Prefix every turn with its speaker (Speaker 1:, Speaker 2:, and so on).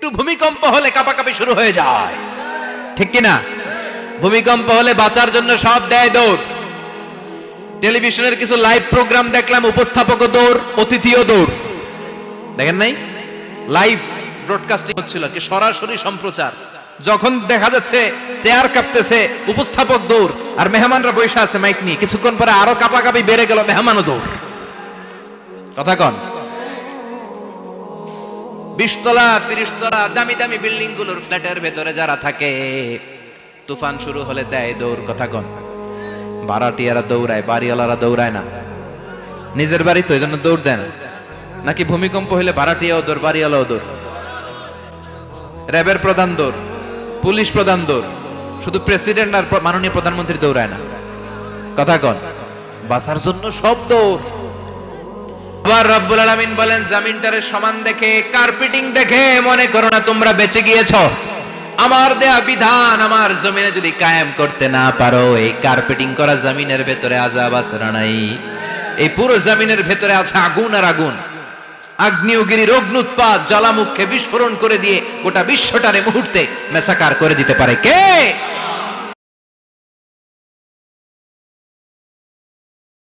Speaker 1: একটু ভূমিকম্প হলে কাঁপাকাঁপি শুরু হয়ে যায়, ঠিক কিনা? ভূমিকম্প হলে বাঁচার জন্য সব দেয় দৌড়। টেলিভিশনের কিছু লাইভ প্রোগ্রাম দেখলাম, উপস্থাপকও দৌড়, অতিথিও দৌড়। দেখেন নাই? লাইভ ব্রডকাস্টিং হচ্ছিল, কি সরাসরি সম্প্রচার। যখন দেখা যাচ্ছে চেয়ার কাঁপতেছে, উপস্থাপক দৌড়, আর মেহমানরা বসে আছে মাইক নিয়ে। কিছুক্ষণ পরে আরো কাঁপাকাঁপি বেড়ে গেল, মেহমানও দৌড়। কথা কন। 20 তলা 30 তলা দামি দামি বিল্ডিং গুলোর ফ্ল্যাটের ভেতরে যারা থাকে, তুফান শুরু হলে দেয় দৌড়। কথা কন। ভাড়াটিয়ারা দৌড়ায়, বাড়িওয়ালারা দৌড়ায় না। নিজের বাড়ি তো, এই জন্য দৌড় দেয় না। নাকি ভূমিকম্প হইলে ভাড়াটিয়াও দৌড়, বাড়িওয়ালাও দৌড়। র্যাবের প্রধান দৌড়, পুলিশ প্রধান দৌড়, শুধু প্রেসিডেন্ট আর মাননীয় প্রধানমন্ত্রী দৌড়ায় না। কথা কন। বাঁচার জন্য সব দৌড়। আবার রব্বুল আলামিন বলেন, জমিনটারে সমান দেখে, কার্পেটিং দেখে মনে করো না তোমরা বেঁচে গিয়েছো। আমার দেয়া বিধান আমার জমিনে যদি কায়েম করতে না পারো, এই কার্পেটিং করা জমিনের ভেতরে আযাব আছে না নাই? এই পুরো জমিনের ভেতরে আছে আগুন আর আগুন। আগ্নেয়গিরির অগ্নুৎপাত জ্বালামুখে বিস্ফোরণ করে দিয়ে গোটা বিশ্বটারে মুহূর্তে মেসাকার করে দিতে পারে কে?